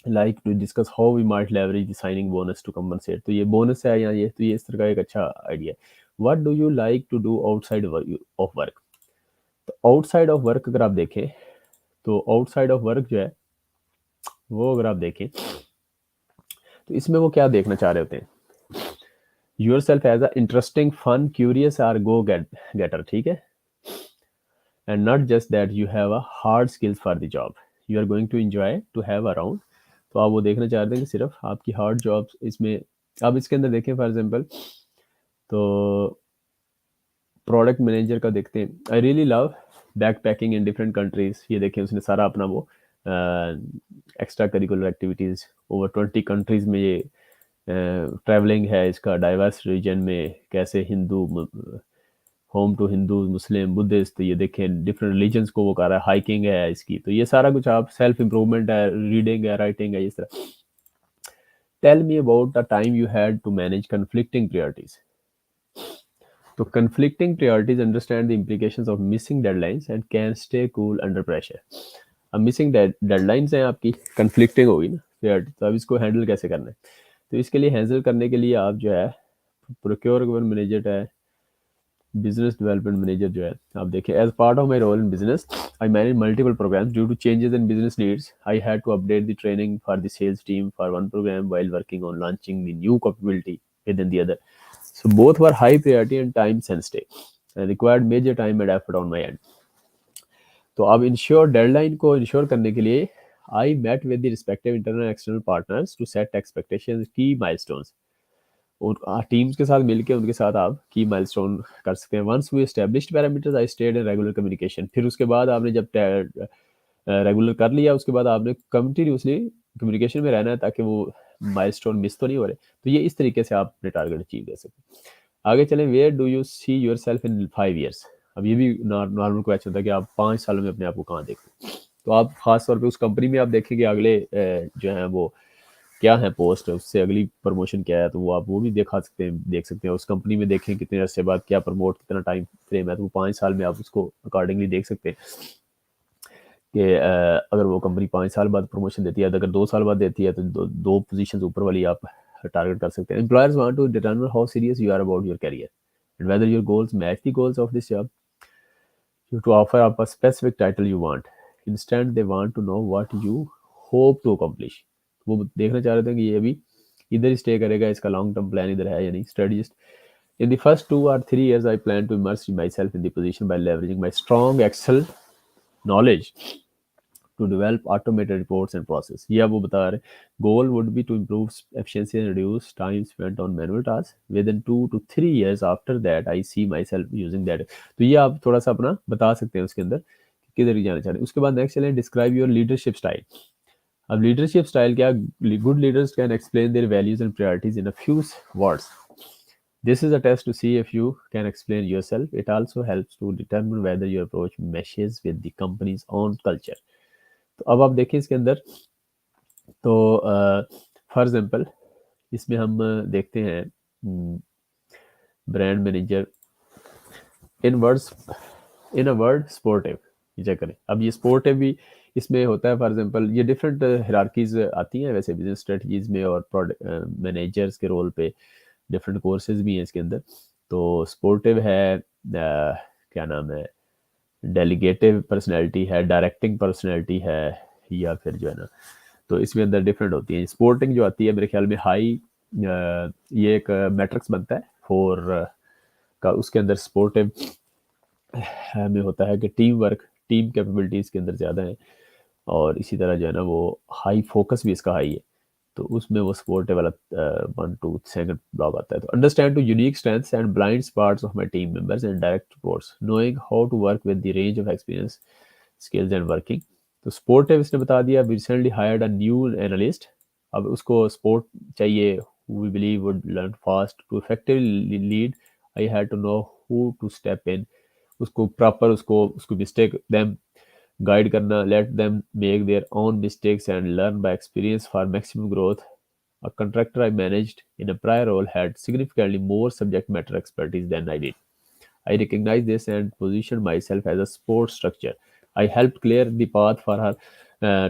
like to discuss how we might leverage the signing bonus to compensate, तो ये बोनस है या ये, तो ये इस तरह का एक अच्छा आइडिया है। What do you like to do outside of work, तो आउटसाइड ऑफ वर्क अगर आप देखें, तो आउटसाइड ऑफ वर्क जो है वो अगर आप देखें तो इसमें वो क्या देखना चाह रहे होते हैं, yourself as a interesting fun curious or go getter, ठीक है, and not just that you have a hard skills for the job you are going to enjoy to have around. तो आप वो देखना चाहते हैं कि सिर्फ आपकी हार्ड जॉब्स इसमें, आप इसके अंदर देखें फॉर एग्जांपल, तो प्रोडक्ट मैनेजर का देखते हैं, I really love backpacking in different countries, ये देखें उसने सारा अपना वो extra curricular activities over 20 countries में ये ट्रैवलिंग है इसका, डाइवर्स रीजन में कैसे Hindu, home to Hindu Muslim Buddhist, तो ये देखें डिफरेंट रिलीजन्स को वो कर रहा है, हाइकिंग है इसकी, तो ये सारा कुछ आप सेल्फ इम्प्रूवमेंट है, रीडिंग है, राइटिंग है, इस तरह। Tell me about the time you had to manage conflicting priorities, तो conflicting priorities understand the implications of missing deadlines and can stay cool under pressure। अब मिसिंग डेडलाइंस हैं आपकी, conflicting होगी ना priority, तो अब इसको हैंडल कैसे करना है, तो इसके लिए हैंडल करने के लिए आप जो है प्रोक्योरमेंट मैनेजर है, बिजनेस डेवलपमेंट मैनेजर जो है, आप देखिए as part of my role in business I manage multiple programmes due to changes in business needs I had to update the training for the sales team for one programme while working on launching the new capability within the other, so both were high priority and time sensitive and required major time and effort on my end। तो अब इंश्योर डेडलाइन को इंश्योर करने के लिए I met with the respective internal external partners to set expectations key milestones, और टीम्स के साथ मिलके उनके साथ आप की माइलस्टोन कर सकते हैं। Once we established parameters I stayed in regular communication, फिर उसके बाद आपने जब रेगुलर कर लिया उसके बाद आपने कंटिन्यूसली कम्युनिकेशन में रहना है ताकि वो माइलस्टोन मिस तो नहीं हो रहे, तो ये इस तरीके से आप अपने टारगेट अचीव कर सकते हैं। आगे चलें, where do you see yourself इन 5 ईयर्स, अब ये भी नॉर्मल क्वेश्चन था कि आप 5 सालों में अपने आप को कहाँ देखते हैं, तो आप खास तौर पे उस कंपनी में आप देखेंगे अगले जो है वो क्या है पोस्ट, उससे अगली प्रमोशन क्या है, तो वो आप वो भी दिखा सकते हैं, देख सकते हैं उस कंपनी में, देखें कितने अरसे बाद क्या प्रमोट, कितना टाइम फ्रेम है, तो वो 5 साल में आप उसको अकॉर्डिंगली देख सकते हैं कि अगर वो कंपनी 5 साल बाद प्रमोशन देती है, तो अगर 2 साल बाद देती है तो दो पोजीशन ऊपर वाली आप टारगेट कर सकते हैं। Employers want to determine how serious you are about your career and whether your goals match the goals of this job, you to offer up a specific title you want, instead they want to know what you hope to accomplish। वो देखना चाह रहे थे कि ये अभी इधर ही स्टे करेगा, इसका लॉन्ग टर्म प्लान इधर है या नहीं। Strategist, in the first 2 or 3 years I plan to immerse myself in the position by leveraging my strong Excel knowledge to develop automated reports and process। ये अब वो बता रहे, goal would be to improve efficiency and reduce time spent on manual tasks within 2 to 3 years after that I see myself using that। तो ये आप थोड़ा सा अपना बता सकते हैं उसके अंदर कि किधर जाना चाह रहे हैं। उसके बाद नेक्स्ट चलें, डिस्क्राइब योर लीडरशिप स्टाइल। अब लीडरशिप स्टाइल क्या, good leaders can explain there values and priorities in a few words, this is a test to see if you can explain yourself, it also helps to determine whether your approach meshes with the company's own culture। तो अब आप देखिए इसके अंदर, तो फॉर एग्जांपल इसमें हम देखते हैं brand manager in words, in a word sportive, ये चेक करें। अब ये स्पोर्टिव भी इसमें होता है, फॉर एग्जांपल ये डिफरेंट हायरार्कीज आती हैं वैसे बिजनेस स्ट्रेटजीज में, और प्रोडक्ट मैनेजर्स के रोल पे डिफरेंट कोर्सेज भी हैं इसके अंदर। तो स्पोर्टिव है क्या नाम है, डेलीगेटिव पर्सनैलिटी है, डायरेक्टिंग पर्सनैलिटी है, या फिर जो है ना, तो इसमें अंदर डिफरेंट होती है। स्पोर्टिंग जो आती है मेरे ख्याल में हाई, ये एक मैट्रिक्स बनता है 4 का, उसके अंदर स्पोर्टिव में होता है कि टीम वर्क, टीम कैपेबिलिटीज़ के अंदर ज़्यादा है, और इसी तरह जो है ना वो हाई फोकस भी इसका हाई है, तो उसमें वो सपोर्ट वाला 1 2 सेकंड ब्लॉक आता है। तो understand to unique strengths and blind spots of my team members and direct reports, knowing how to work with the range of experience skills and working. तो स्पोर्ट है इसने बता दिया, recently hired a new analyst, अब उसको सपोर्ट चाहिए, we believe would learn fast to effectively lead, I had to know who to step in, उसको प्रॉपर उसको उसको मिस्टेक देम गाइड करना, let them make their own mistakes and learn by experience for maximum growth. A contractor I managed in a prior role had significantly more subject matter expertise than I did. I recognize this and position myself as a support structure. I helped clear the path for her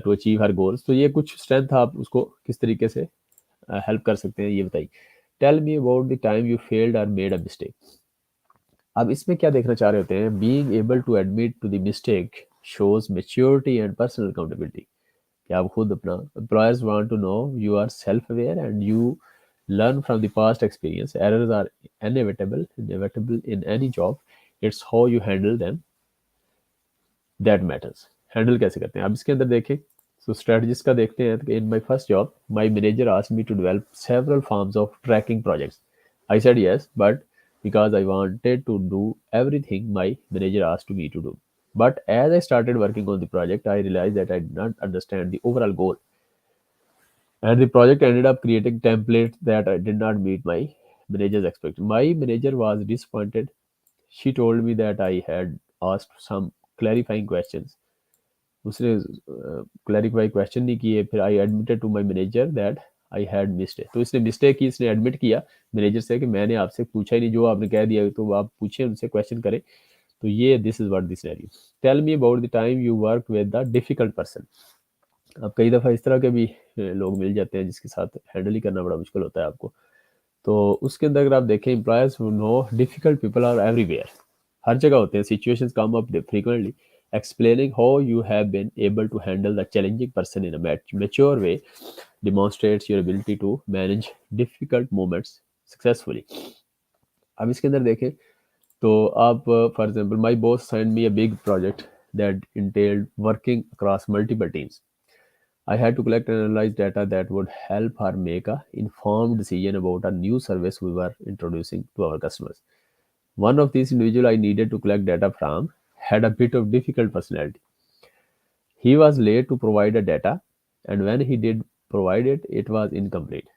to achieve her goals. तो ये कुछ स्ट्रेंथ आप उसको किस तरीके से हेल्प कर सकते हैं ये बताइए. Tell me about the time you failed or made a mistake. अब इसमें क्या देखना चाह रहे होते हैं, being able to admit to the mistake shows maturity and personal accountability. कि आप खुद अपना employers want to know you are self aware and you learn from the past experience. Errors are inevitable in any job. It's how you handle them that matters. Handle कैसे करते हैं अब इसके अंदर देखें. सो स्ट्रेटजिस्ट का देखते हैं. In my first job my manager asked me to develop several forms of tracking projects. I said yes, but because I wanted to do everything my manager asked me to do. But as I started working on the project, I realized that I did not understand the overall goal. And the project ended up creating templates that I did not meet my manager's expectation. My manager was disappointed. She told me that I had asked some clarifying questions. उसने क्लैरिफाई क्वेश्चन नहीं किए. फिर I admitted to my manager that I had missed it. तो इसने मिस्टेक की, इसने एडमिट किया मैनेजर से कि मैंने आपसे पूछा ही नहीं, जो आपने कह दिया तो आप पूछे उनसे, क्वेश्चन करें. तो ये this is what this scenario. Tell me about the time you work with the difficult person. अब कई दफ़ा इस तरह के भी लोग मिल जाते हैं जिसके साथ हैंडल ही करना बड़ा मुश्किल होता है आपको. तो उसके अंदर अगर आप देखें, employers who know difficult people are everywhere. हर जगह होते हैं. Situations come up frequently. Explaining how you have been able to handle the challenging person in a mature way demonstrates your ability to manage difficult moments successfully. अब इसके अंदर देखें तो आप for example my boss signed me a big project that entailed working across multiple teams. I had to collect and analyze data that would help her make a informed decision about a new service we were introducing to our customers. One of these individuals I needed to collect data from had a bit of difficult personality. He was late to provide the data, and when he did provide it, it was incomplete.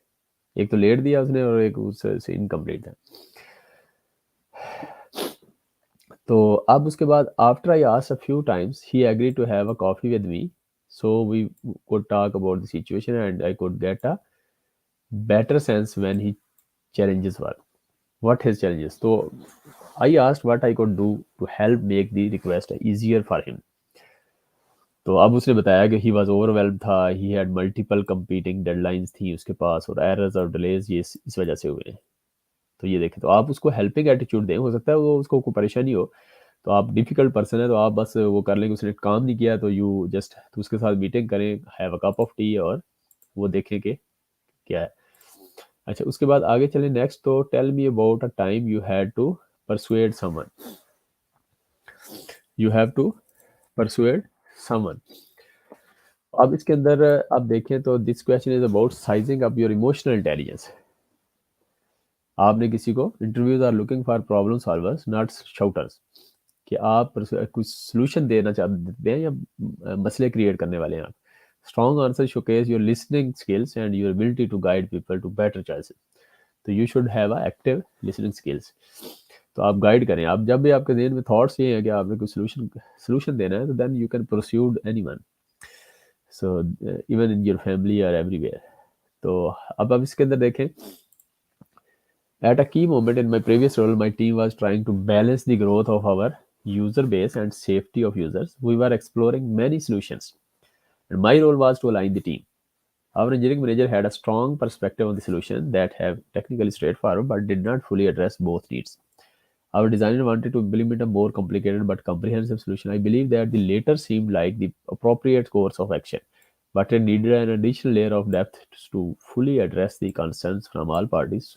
एक तो लेट दिया उसने और एक उससे इनकम्प्लीट था. तो अब उसके बाद after I asked a few times he agree to have a coffee with me. So we could talk about the situation and I could get a better sense when he challenges were. What his challenges. So I asked what I could do to help make the request easier for him. तो अब उसने बताया कि ही वाज ओवरवेल्म्ड था, he had multiple competing deadlines थी उसके पास और एरर्स और डिलेज ये इस वजह से हुए हैं. तो ये देखें, तो आप उसको हेल्पिंग एटीट्यूड दें. हो सकता है वो उसको कोई परेशानी हो, तो आप डिफिकल्ट पर्सन है तो आप बस वो कर लेंगे. उसने काम नहीं किया तो यू जस्ट तो उसके साथ मीटिंग करें, have a cup of T और वो देखें कि क्या है. अच्छा, उसके बाद आगे चलें नेक्स्ट. तो tell me about a time you had to persuade someone. You have to persuade someone. अब इसके अंदर आप देखें तो this question is about sizing up your emotional intelligence. आपने किसी को interviews are looking for problem solvers not shouters. कि आप कुछ सोल्यूशन देना चाहते हैं या मसले क्रिएट करने वाले हैं आप. Strong answer showcase your listening skills and your ability to guide people to better choices. तो you should have a active listening skills. तो आप गाइड करें. आप जब भी आपके जेहन में थॉट्स ये हैं कि आपने कुछ सोल्यूशन देना है, तो then you can proceed anyone. So even in your family और एवरीवेयर. तो अब आप इसके अंदर देखें. At a key moment in my previous role, my team was trying to balance the growth of our user base and safety of users. We were exploring many solutions, and my role was to align the team. Our engineering manager had a strong perspective on the solution that have technically straightforward but did not fully address both needs. Our designer wanted to implement a more complicated but comprehensive solution. I believe that the latter seemed like the appropriate course of action, but it needed an additional layer of depth to fully address the concerns from all parties.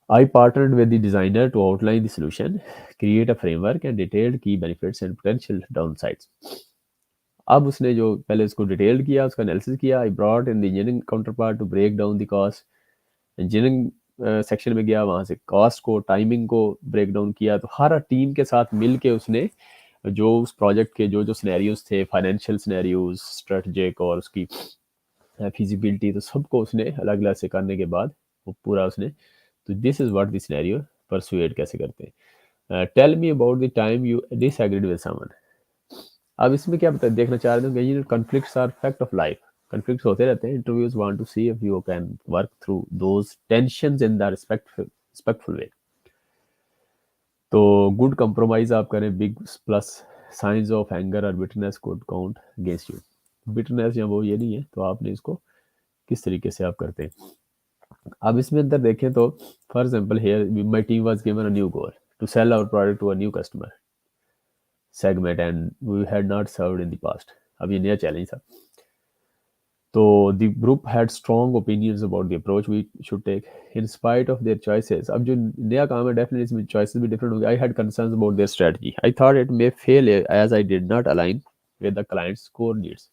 I partnered with the designer to outline the solution, create a framework, and detailed key benefits and potential downsides. अब उसने जो पहले इसको डिटेल्ड किया, उसका एनालिसिस किया. I brought in the engineering counterpart to break down the cost. Engineering section में गया, वहाँ से कॉस्ट को, टाइमिंग को ब्रेक डाउन किया. तो हर टीम के साथ मिल के उसने जो उस प्रोजेक्ट के जो जो सिनेरियोज थे, फाइनेंशियल सिनेरियोज, स्ट्रेटजिक और उसकी फिजिबिलिटी, तो सबको उसने अलग अलग से करने के बाद वो पूरा उसने. तो this is what the scenario persuade कैसे करते हैं. Tell me about the time you disagreed with someone. अब इसमें क्या बता देखना चाह रहे हो कि conflicts are fact of life. Conflicts होते रहते हैं. Interviews want to see if you can work through those tensions in the respectful way. तो गुड कंप्रोमाइज आप करें, big plus signs of anger और bitterness could count against you. Bitterness या वो ये नहीं है, तो आपने इसको किस तरीके से आप करते हैं। अब इसमें अंदर देखें तो for example here my team was given a new goal to sell our product to a new customer segment and we had not served in the past. अब ये नया चैलेंज था। तो the group had strong opinions about the approach we should take in spite of their choices. अब जो नया काम है डेफिनेटली इसमें चॉइसेस भी डिफरेंट होंगे। I had concerns about their strategy, I thought it may fail as I did not align with the clients core needs.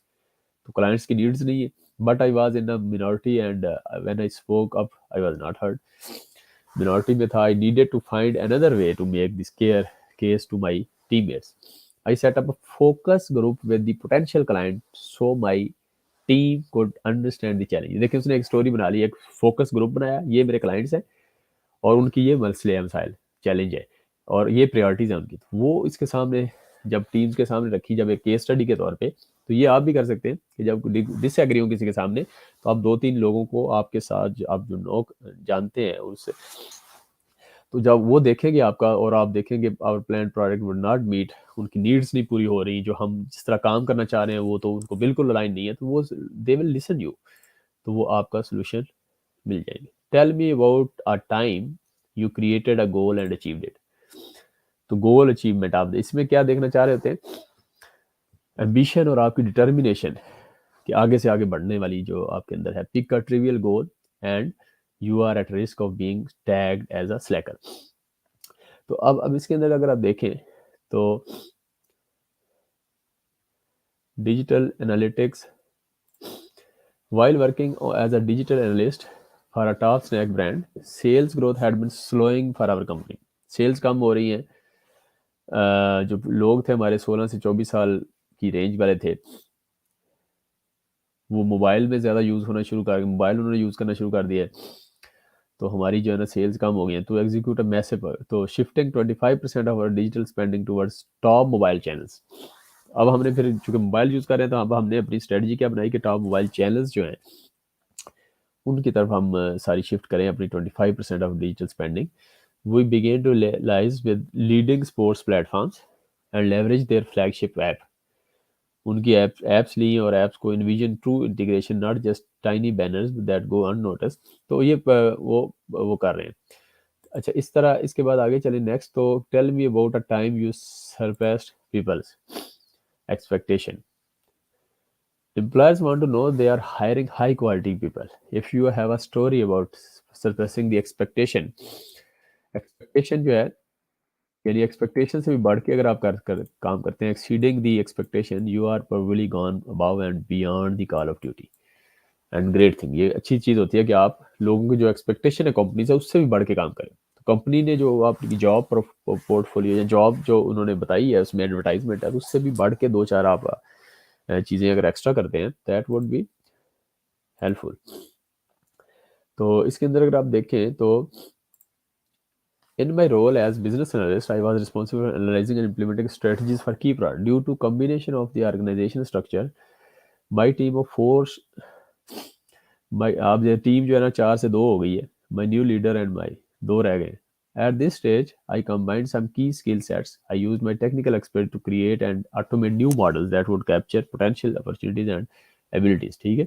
तो क्लाइंट्स की नीड्स नहीं है, but I was in a minority and when I spoke up I was not heard. Minority में था, I needed to find another way to make this care case to my teammates. I set up a focus group with the potential client so my team could understand the challenge। देखिए उसने एक स्टोरी बना ली, एक फोकस ग्रुप बनाया, ये मेरे क्लाइंट्स हैं और उनकी ये मसले हैं, मसाइल, चैलेंज है और ये प्रायोरिटीज हैं उनकी। तो वो इसके सामने जब टीम्स के सामने रखी, जब एक केस स्टडी के तौर पे, तो ये आप भी कर सकते हैं कि जब डिसएग्री हो किसी के सामने, तो आप दो तीन लोगों को आपके साथ आप जो लोग जानते हैं उससे, तो जब वो देखेंगे आपका और आप देखेंगे our plan product would not meet, उनकी नीड्स नहीं पूरी हो रही, जो हम जिस तरह काम करना चाह रहे हैं वो तो उनको बिल्कुल अलाइन नहीं है, तो वो दे विल लिसन यू, तो वो आपका सोल्यूशन मिल जाएंगे। Tell me about a time you created a goal and achieved it. तो गोल अचीवमेंट आप इसमें क्या देखना चाह रहे होते हैं, एम्बिशन और आपकी डिटर्मिनेशन कि आगे से आगे बढ़ने वाली जो आपके अंदर है। Pick a trivial goal and you are at risk of being tagged as a slacker. तो अब इसके अंदर अगर आप देखें तो digital analytics, while working as a digital analyst for a top snack brand, sales growth had been slowing for our company। Sales कम हो रही हैं। जो लोग थे हमारे 16 से 24 साल की रेंज वाले थे, वो मोबाइल में ज़्यादा यूज़ होना शुरू कर, मोबाइल उन्होंने यूज़ करना शुरू कर दिया है, तो हमारी जो है ना सेल्स कम हो गई हैं। तो एग्जीक्यूट अ मैसिव, तो shifting 25% of our digital spending towards top mobile channels. अब हमने फिर चूंकि मोबाइल यूज़ कर रहे हैं, तो अब हमने अपनी स्ट्रेटजी क्या बनाई कि टॉप मोबाइल चैनल्स जो हैं उनकी तरफ हम सारी शिफ्ट करें अपनी 25% of digital spending. We began to liaise with leading sports platforms and leverage their flagship app. उनकी एप्स ली और एप्स को envision true integration, not just tiny banners that go unnoticed. तो ये वो कर रहे हैं। अच्छा, इस तरह इसके बाद आगे चले नेक्स्ट। तो tell me about a time you surpassed people's expectation। Employers want to know they are hiring high quality people. If you have a story about surpassing the expectation, expectation जो है यानी expectation से भी बढ़ के अगर आप काम करते हैं, exceeding the expectation, you are probably gone above and beyond the call of duty and great thing। ये अच्छी चीज़ होती है कि आप लोगों की जो expectation है कंपनी से उससे भी बढ़ के काम करें। तो कंपनी ने जो आपकी जॉब पोर्टफोलियो या जॉब जो उन्होंने बताई है उसमें एडवर्टाइजमेंट है, उससे भी बढ़ के दो चार आप चीज़ें अगर एक्स्ट्रा करते हैं, दैट वुड बी हेल्पफुल। तो इसके अंदर अगर आप देखें तो in my role as business analyst, I was responsible for analyzing and implementing strategies for key product due to combination of the organizational structure। my team of four, my आप जो टीम जो है ना 4 से 2 हो गई है। my new leader and my 2 रह गए। at this stage I combined some key skill sets। I used my technical expert to create and automate new models that would capture potential opportunities and abilities। ठीक है,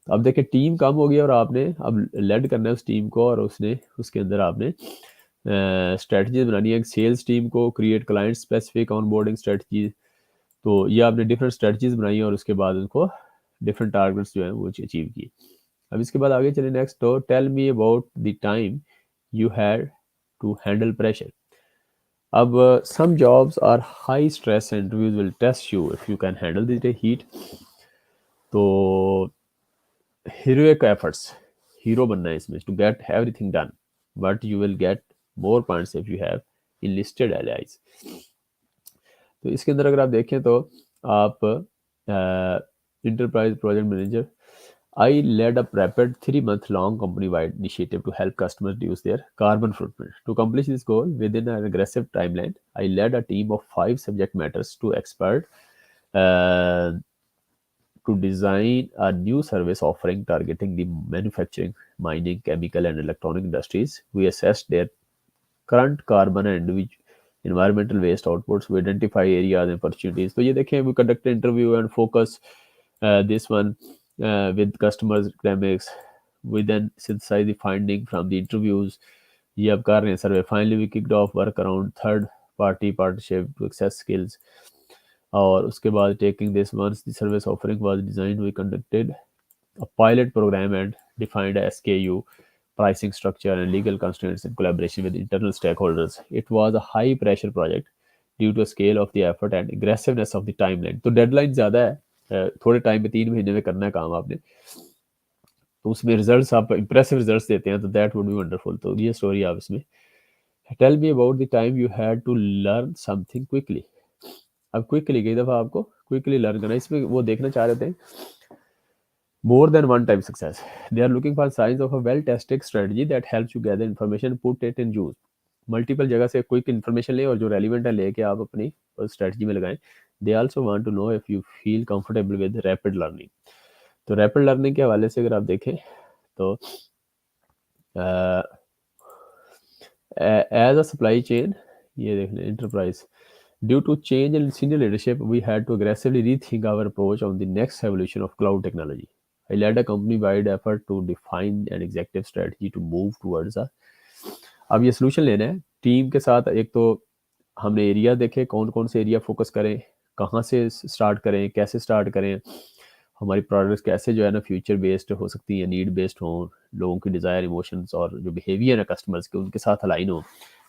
तो अब देखिए टीम कम हो गई और आपने अब लेड करना है उस टीम को, और उसने उसके अंदर आपने स्ट्रेटजीज बनानी है। सेल्स टीम को create client specific onboarding strategies. तो ये आपने डिफरेंट स्ट्रेटजीज बनाई है और उसके बाद उनको डिफरेंट टारगेट्स जो है वो अचीव किए। अब इसके बाद आगे चले नेक्स्ट। तो tell me about the time you had to handle pressure. अब some jobs are high stress, interviews will test you if you can handle the heat. तो heroic efforts, हीरो बनना है इसमें, to get everything done, but you will get more points if you have enlisted allies। तो इसके अंदर अगर आप देखें तो आप enterprise project manager, I led a rapid 3-month long company-wide initiative to help customers reduce their carbon footprint. To accomplish this goal within an aggressive timeline, I led a team of 5 subject matters to expert uh, to design a new service offering targeting the manufacturing, mining, chemical, and electronic industries. We assessed their current carbon and which environmental waste outputs. We identify areas and opportunities. तो ये देखें, we conduct an interview and focus this one with customers dynamics. We then synthesize the finding from the interviews. ये अब कर रहे हैं survey. Finally we kicked off work around third party partnership to access skills. और उसके बाद taking this once the service offering was designed, we conducted a pilot program and defined a SKU, pricing structure, and legal constraints in collaboration with internal stakeholders. It was a high pressure project due to scale of the effort and aggressiveness of the timeline. तो डेडलाइन ज़्यादा है, थोड़े टाइम में 3 महीने में करना है काम आपने, तो उसमें रिजल्ट्स आप इंप्रेसिव रिजल्ट्स देते हैं तो दैट वुड बी वंडरफुल. तो ये स्टोरी आप इसमें tell me about the time you had to learn something quickly. अब क्विकली कई दफ़ा आपको क्विकली लर्न करना, इसमें वो देखना चाह रहे थे more than one time success. They are looking for signs of a well-tested strategy that helps you gather information, put it in use. Multiple जगह से क्विक इन्फॉर्मेशन लें और जो रेलिवेंट है लेके आप अपनी स्ट्रेटजी में लगाएं. They also want to know if you feel comfortable with rapid learning. तो रैपिड लर्निंग के हवाले से अगर आप देखें तो एज अ सप्लाई चेन, ये देख लें enterprise. Due to change in senior leadership, we had to aggressively rethink our approach on the next evolution of cloud technology. I led a company-wide effort to define an executive strategy to move towards a. अब ये सोल्यूशन लेना है टीम के साथ. एक तो हमने एरिया देखे, कौन कौन से एरिया फोकस करें, कहाँ से स्टार्ट करें, कैसे स्टार्ट करें, हमारी प्रोडक्ट्स कैसे जो है ना फ्यूचर बेस्ड हो सकती है, नीड बेस्ड हो, लोगों की डिज़ायर इमोशंस और जो बिहेवियर है कस्टमर्स के उनके साथ अलाइन हो.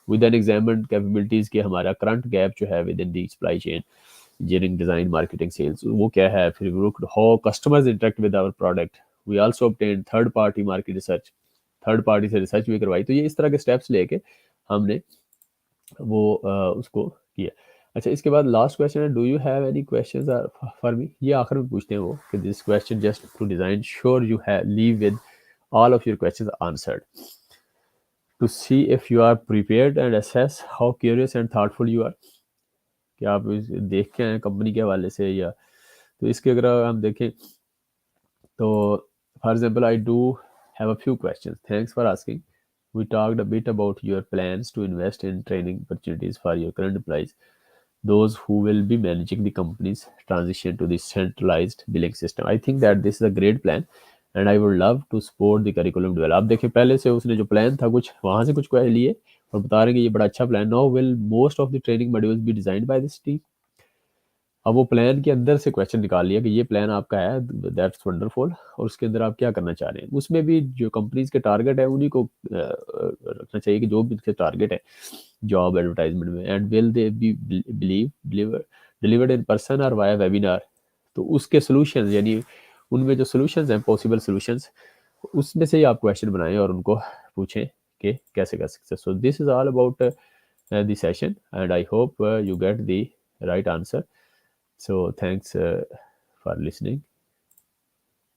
विद एन एग्जामिन्ड कैपेबिलिटीज़ के हमारा करंट गैप जो है within the supply chain, engineering, design, marketing, sales, वो क्या है. फिर how customers interact with our product. We also obtain third party market research, third party से रिसर्च भी करवाई. तो ये इस तरह के स्टेप्स लेके हमने वो उसको किया. अच्छा, इसके बाद लास्ट क्वेश्चन है, do you have any questions for me. ये आखिर में पूछते हैं वो कि this question just to design sure you have leave with all of your questions answered to see if you are prepared and assess how curious and thoughtful you are. कि आप देख के आए कंपनी के हवाले से या. तो इसके अगर हम देखें तो for example I do have a few questions. Thanks for asking. We talked a bit about your plans to invest in training opportunities for your current employees, those who will be managing the company's transition to the centralized billing system. I think that this is a great plan and I would love to support the curriculum develop. आप देखिए पहले से उसने जो प्लान था कुछ वहाँ से कुछ लिए और बता रहे हैं कि ये बड़ा अच्छा plan. Now will most of the training modules be designed by this team. अब वो प्लान के अंदर से क्वेश्चन निकाल लिया कि ये प्लान आपका है, दैट्स वंडरफुल, और उसके अंदर आप क्या करना चाह रहे हैं. उसमें भी जो कंपनीज के टारगेट है उन्हीं को रखना चाहिए कि जो भी इनके टारगेट है जॉब एडवर्टाइजमेंट में. And will they be delivered in person और वाया वेबिनार. तो उसके सॉल्यूशंस यानी उनमें जो सॉल्यूशंस हैं पॉसिबल सॉल्यूशंस, उसमें से ही आप क्वेश्चन बनाएं और उनको पूछें कि कैसे कर सकते हैं. So this is all about the session and I hope you get the right answer. So thanks for listening.